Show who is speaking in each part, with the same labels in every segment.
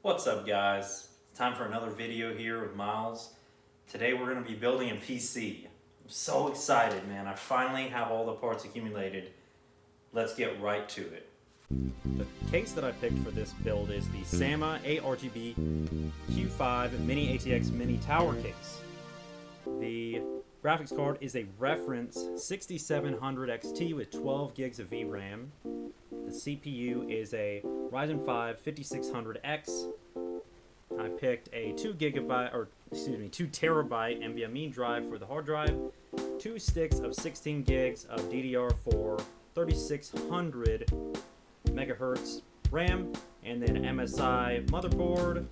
Speaker 1: What's up, guys? It's time for another video here with Miles. Today we're going to be building a PC. I'm so excited, man. I finally have all the parts accumulated. Let's get right to it. The case that I picked for this build is the SAMA ARGB Q5 Mini ATX Mini Tower case. The graphics card is a reference 6700 XT with 12 gigs of VRAM. The CPU is a Ryzen 5 5600X. I picked a 2 terabyte NVMe drive for the hard drive, 2 sticks of 16 gigs of DDR4 3600 megahertz RAM, and then MSI motherboard,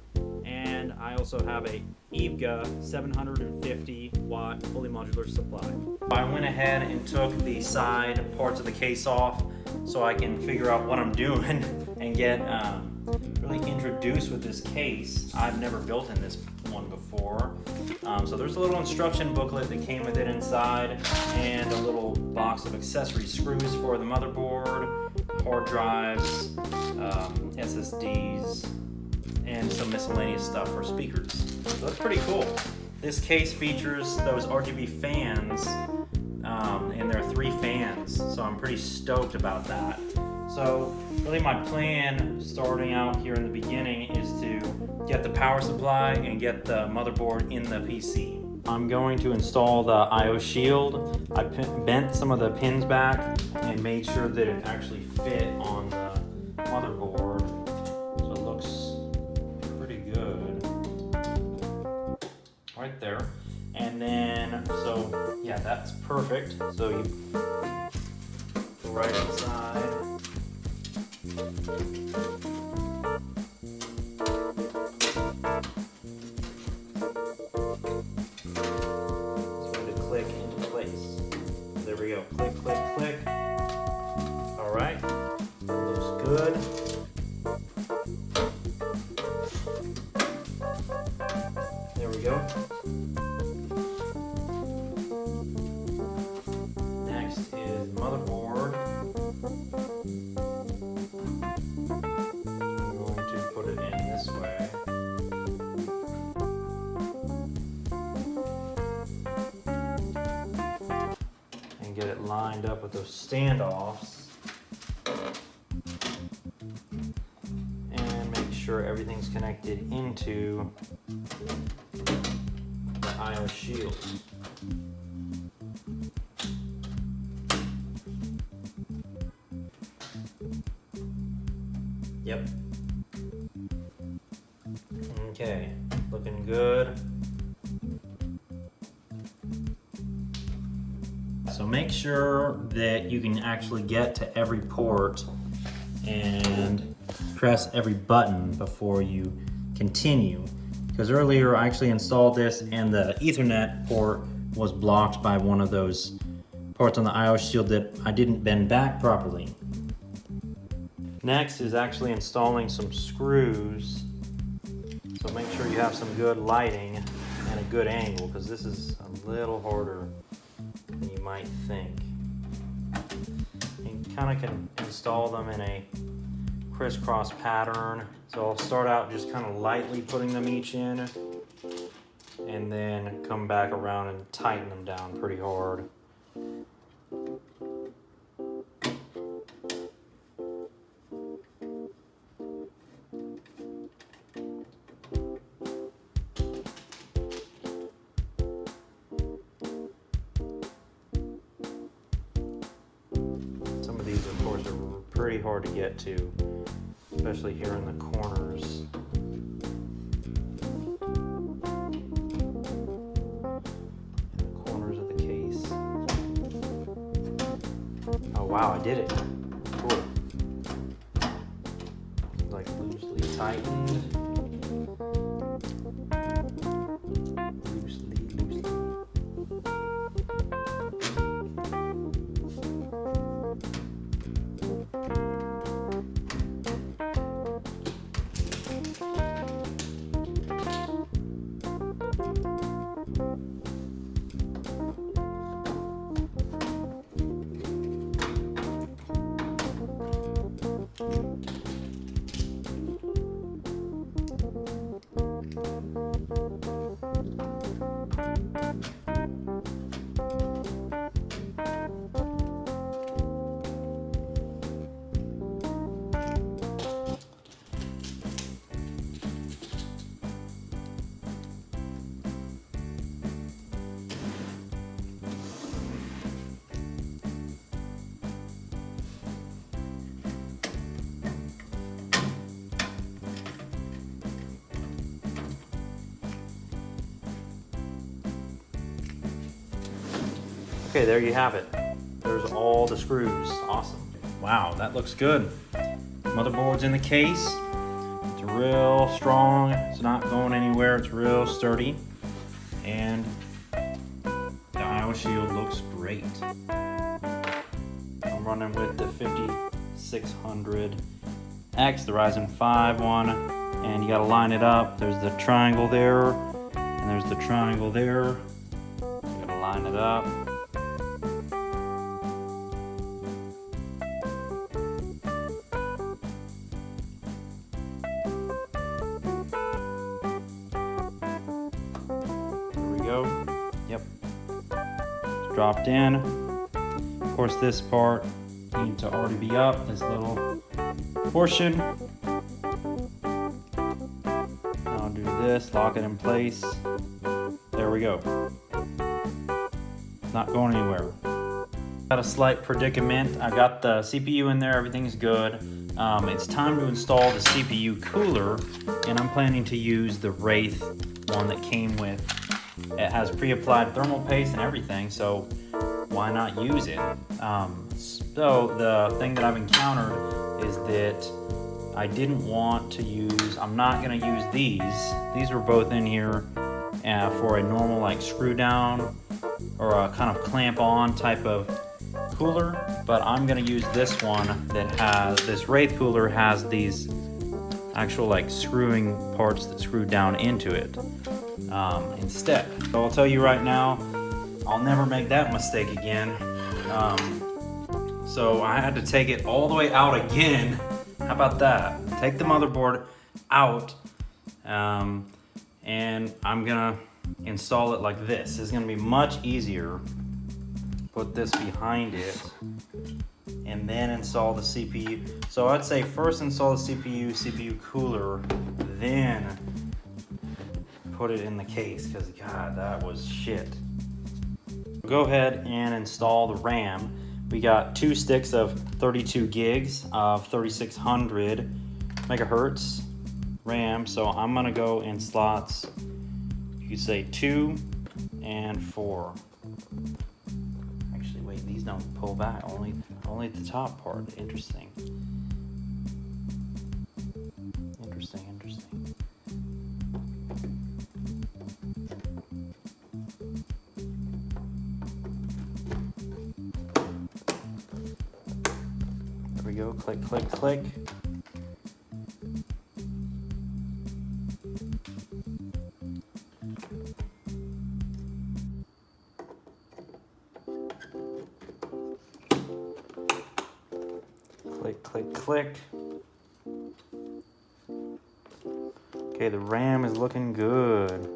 Speaker 1: and I also have a EVGA 750 watt fully modular supply. I went ahead and took the side parts of the case off so I can figure out what I'm doing and get really introduced with this case. I've never built in this one before. So there's a little instruction booklet that came with it inside, and a little box of accessory screws for the motherboard, hard drives, SSDs, and some miscellaneous stuff for speakers. So that's pretty cool. This case features those RGB fans, and there are 3 fans, so I'm pretty stoked about that. So really my plan starting out here in the beginning is to get the power supply and get the motherboard in the PC. I'm going to install the I/O shield. I bent some of the pins back and made sure that it actually fit on the motherboard, so it looks pretty good right there. And then, so yeah, that's perfect. So you go right inside. Just want to click into place. There we go. Click, click, click. All right. Looks good. There we go. Next is motherboard. I'm going to put it in this way. And get it lined up with those standoffs. And make sure everything's connected into the I/O shield. Yep. Okay, looking good. So make sure that you can actually get to every port and press every button before you continue. Because earlier I actually installed this and the Ethernet port was blocked by one of those ports on the I/O shield that I didn't bend back properly. Next is actually installing some screws. So make sure you have some good lighting and a good angle, because this is a little harder than you might think. You kind of can install them in a crisscross pattern. So I'll start out just kind of lightly putting them each in, and then come back around and tighten them down pretty hard. Some of these, of course, are pretty hard to get to, especially here in the corners. In the corners of the case. Oh wow, I did it. Cool. Like loosely tightened. Loosely. Okay, there you have it. There's all the screws. Awesome. Wow, that looks good. Motherboard's in the case. It's real strong. It's not going anywhere. It's real sturdy. And the IO shield looks great. I'm running with the 5600X, the Ryzen 5 one. And you gotta line it up. There's the triangle there, and there's the triangle there. You gotta line it up. Yep, it's dropped in. Of course, this part needs to already be up, this little portion. Now I'll do this, lock it in place. There we go. Not going anywhere. Got a slight predicament. I got the CPU in there, everything's good. It's time to install the CPU cooler, and I'm planning to use the Wraith one that came with. It has pre-applied thermal paste and everything, so why not use it? So the thing that I've encountered is that I didn't want to use, I'm not gonna use these. These were both in here for a normal like screw down or a kind of clamp on type of cooler, but I'm gonna use this one that has, this Wraith cooler has these actual like screwing parts that screw down into it. Instead. So I'll tell you right now, I'll never make that mistake again. So I had to take it all the way out again. How about that? Take the motherboard out, and I'm gonna install it like this. It's gonna be much easier. Put this behind it, and then install the CPU. So I'd say first install the CPU cooler, then put it in the case, because God, that was shit. Go ahead and install the RAM. We got 2 sticks of 32 gigs of 3600 megahertz RAM. So I'm gonna go in slots, you could say 2 and 4. Actually, wait, these don't pull back, only the top part. Interesting. There we go, click, click, click. Click, click, click. Okay, the RAM is looking good.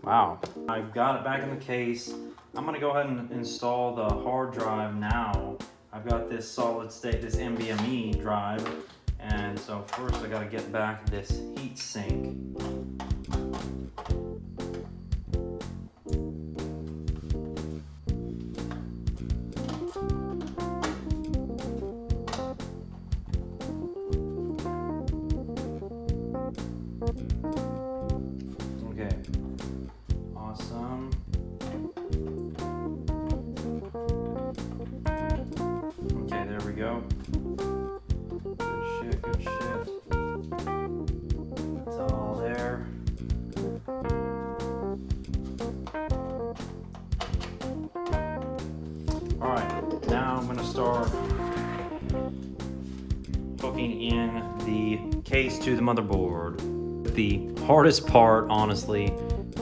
Speaker 1: Wow. I've got it back in the case. I'm gonna go ahead and install the hard drive now. I've got this solid state, this NVMe drive. And so first I gotta get back this heat sink. Okay, awesome. Okay, there we go. Good shit, good shit. It's all there. Alright, now I'm gonna start hooking in the case to the motherboard. The hardest part, honestly,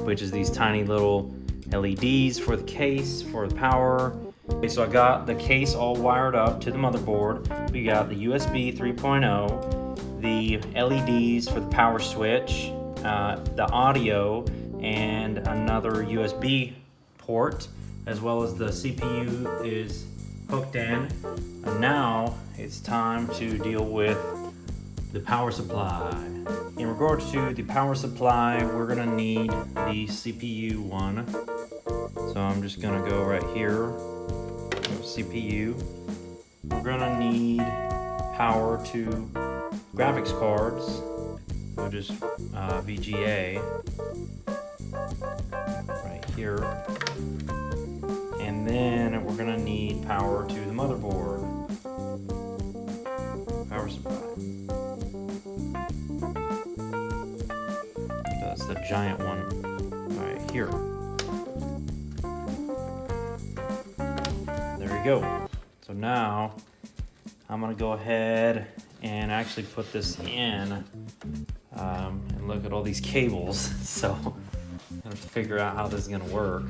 Speaker 1: which is these tiny little LEDs for the case, for the power. Okay, so I got the case all wired up to the motherboard. We got the USB 3.0, the LEDs for the power switch, the audio, and another USB port, as well as the CPU is hooked in. And now it's time to deal with the power supply. In regards to the power supply, we're gonna need the CPU one. So I'm just gonna go right here, CPU. We're gonna need power to graphics cards, which is VGA, right here. And And then we're gonna need power to the motherboard. Power supply. That's the giant one right here. There we go. So now I'm gonna go ahead and actually put this in and look at all these cables. So I have to figure out how this is gonna work,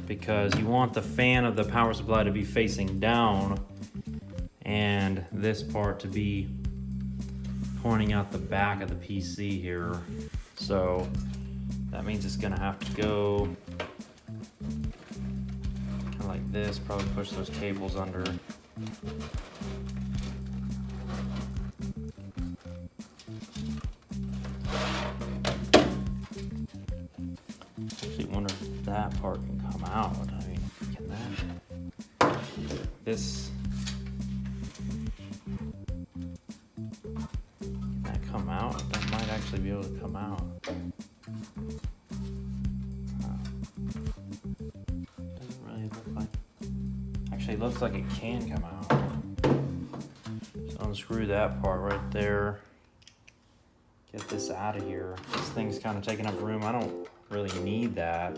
Speaker 1: because you want the fan of the power supply to be facing down and this part to be pointing out the back of the PC here. So that means it's gonna have to go kind of like this, probably push those cables under. Actually wonder if that part can come out. I mean, can this can that come out? That might actually be able to come out. Doesn't really look like. Actually, it looks like it can come out. So unscrew that part right there. Get this out of here. This thing's kind of taking up room. I don't really need that.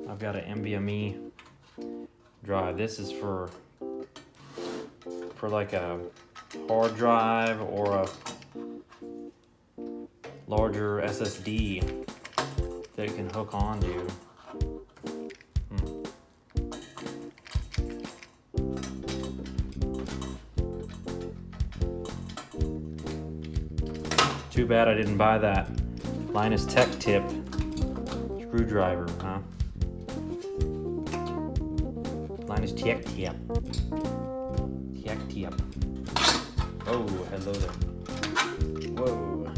Speaker 1: I've got an NVMe drive. This is for like a hard drive or a larger SSD that it can hook onto. Too bad I didn't buy that Linus Tech Tip screwdriver, huh? Linus Tech Tip. Tech Tip. Oh, hello there. Whoa.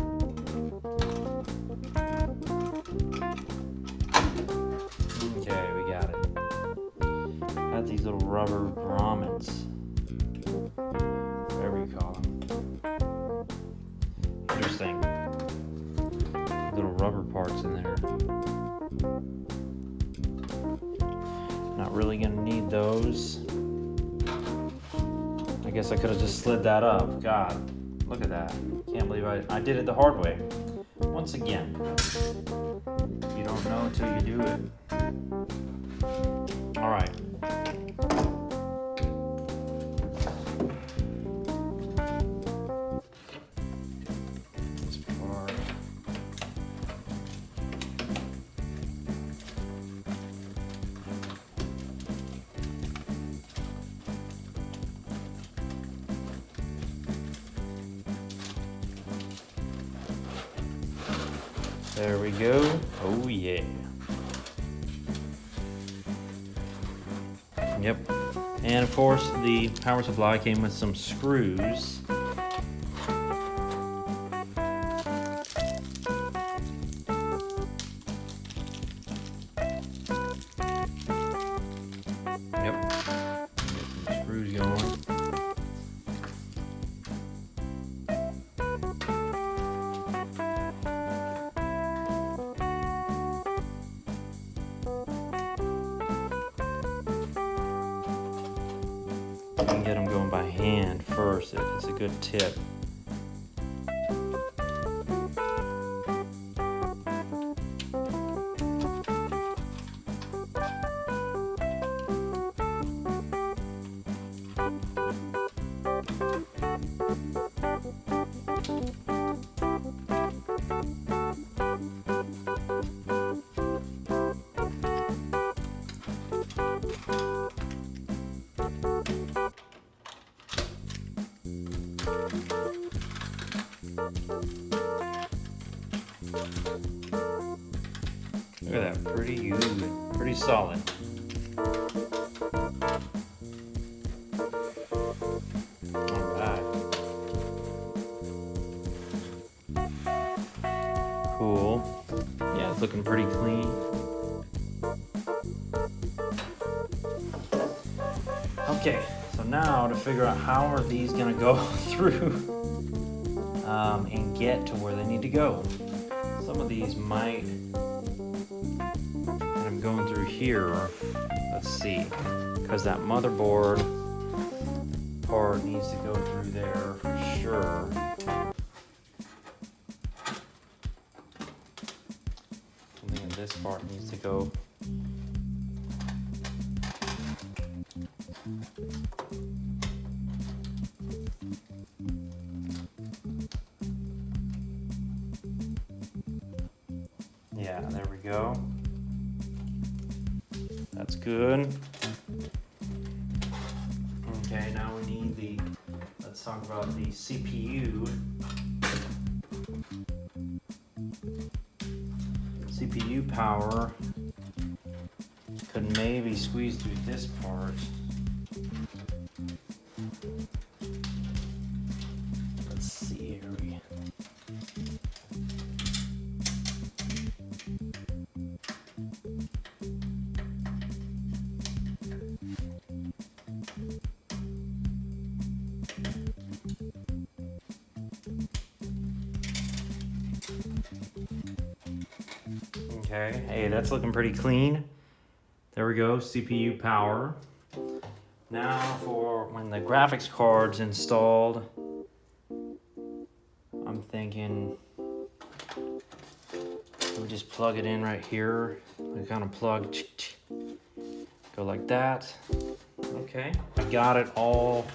Speaker 1: Okay, we got it. Got these little rubber grommets. Whatever you call them. Interesting. Little rubber parts in there. Not really gonna need those. I guess I could have just slid that up. God, look at that. Can't believe I did it the hard way. Once again, you don't know until you do it. All right. There we go. Oh yeah. Yep. And of course the power supply came with some screws. Yep. Screws going. You can get them going by hand first. It's a good tip. Look at that, pretty good, pretty solid. Alright. Cool. Yeah, it's looking pretty clean. Okay, so now to figure out how are these gonna go through and get to where they need to go. Some of these might kind of going through here. Let's see, because that motherboard part needs to go through there for sure. I'm thinking this part needs to go. Yeah, there we go. That's good. Okay, now we need the, let's talk about the CPU. CPU power could maybe squeeze through this part. Let's see here. Okay, hey, that's looking pretty clean. There we go, CPU power. Now for when the graphics card's installed, I'm thinking we just plug it in right here. We kind of plug, go like that. Okay, I got it all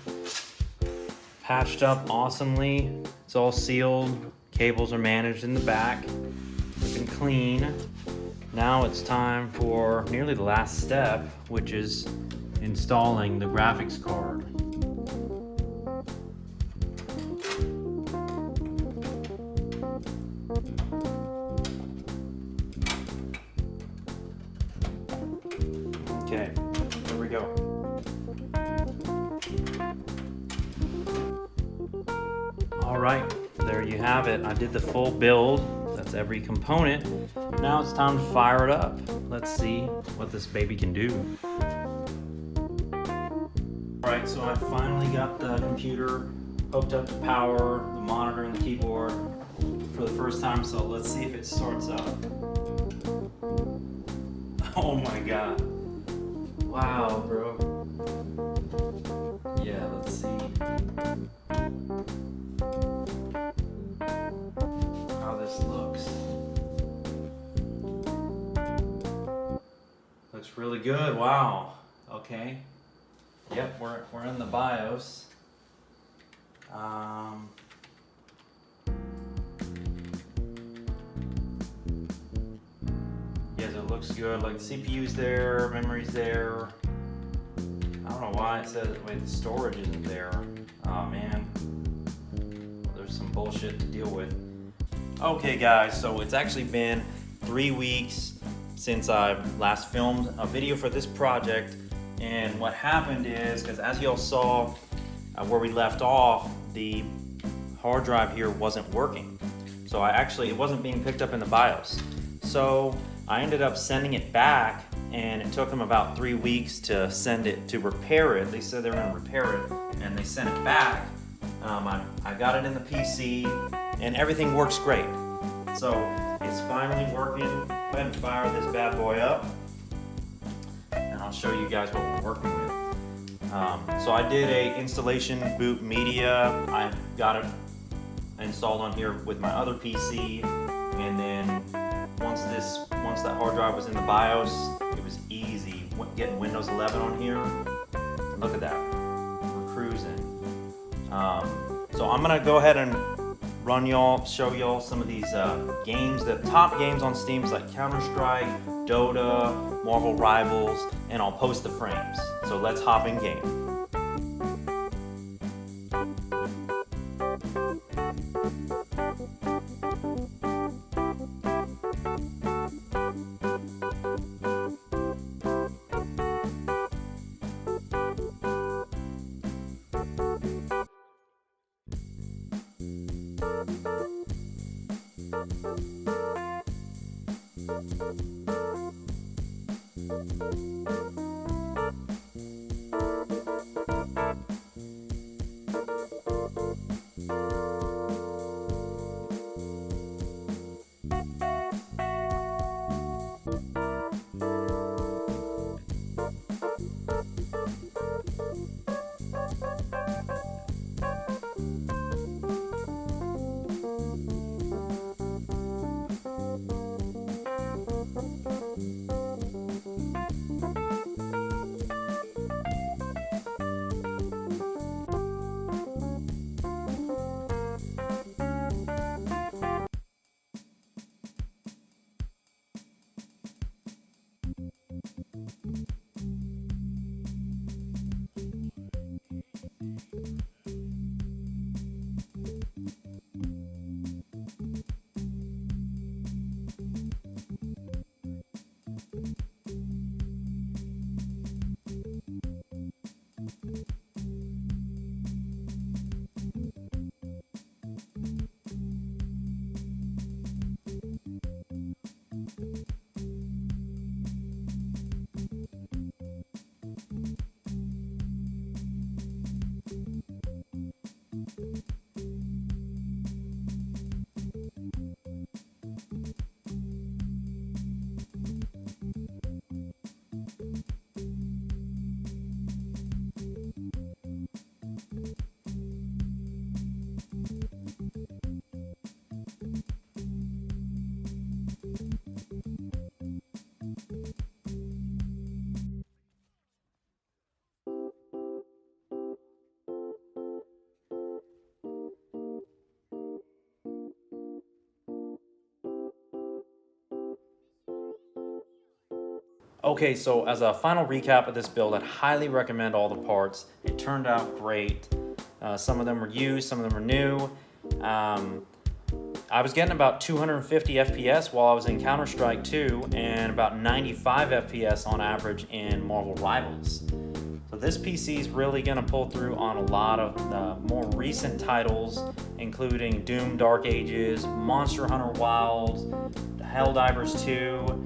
Speaker 1: patched up awesomely. It's all sealed. Cables are managed in the back. Looking clean. Now it's time for nearly the last step, which is installing the graphics card. Okay, here we go. All right, there you have it. I did the full build. That's every component. Now it's time to fire it up. Let's see what this baby can do. All right, so I finally got the computer hooked up to power, the monitor and the keyboard for the first time, so let's see if it starts up. Oh my God. Wow, bro. Yeah, let's see how this looks. Looks really good. Wow. Okay. Yep, we're in the BIOS. Yes, it looks good. Like the CPU's there, memory's there. I don't know why it says wait, the storage isn't there. Oh man. Well, there's some bullshit to deal with. Okay guys, so it's actually been 3 weeks since I last filmed a video for this project, and what happened is, because as y'all saw where we left off, the hard drive here wasn't working. So it wasn't being picked up in the BIOS. So I ended up sending it back, and it took them about 3 weeks to send it to repair it. They said they were gonna repair it, and they sent it back. I got it in the PC, and everything works great. So it's finally working. Go ahead and fire this bad boy up, and I'll show you guys what we're working with. So I did a installation boot media. I got it installed on here with my other PC, and then once that hard drive was in the BIOS, it was easy getting Windows 11 on here. Look at that, we're cruising. So I'm gonna go ahead and show y'all some of these games. The top games on Steam is like Counter-Strike, Dota, Marvel Rivals, and I'll post the frames. So let's hop in game. Okay, so as a final recap of this build, I'd highly recommend all the parts. It turned out great. Some of them were used, some of them were new. I was getting about 250 FPS while I was in Counter-Strike 2 and about 95 FPS on average in Marvel Rivals. So this PC is really going to pull through on a lot of the more recent titles, including Doom Dark Ages, Monster Hunter Wilds, Helldivers 2,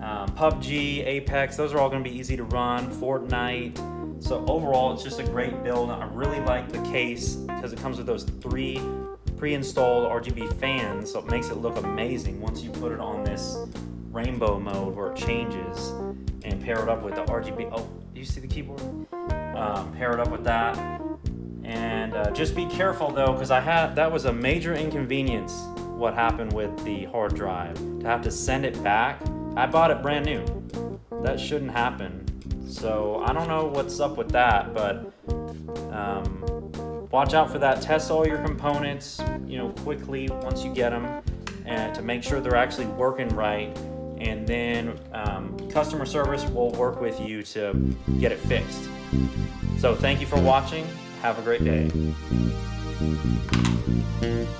Speaker 1: PUBG, Apex. Those are all going to be easy to run, Fortnite. So overall, it's just a great build. I really like the case because it comes with those 3 pre-installed RGB fans, so it makes it look amazing once you put it on this rainbow mode where it changes, and pair it up with the RGB. Oh, do you see the keyboard? Pair it up with that, and just be careful though, because that was a major inconvenience. What happened with the hard drive, to have to send it back. I bought it brand new. That shouldn't happen. So I don't know what's up with that, but watch out for that. Test all your components, quickly once you get them, and to make sure they're actually working right. And then customer service will work with you to get it fixed. So thank you for watching. Have a great day.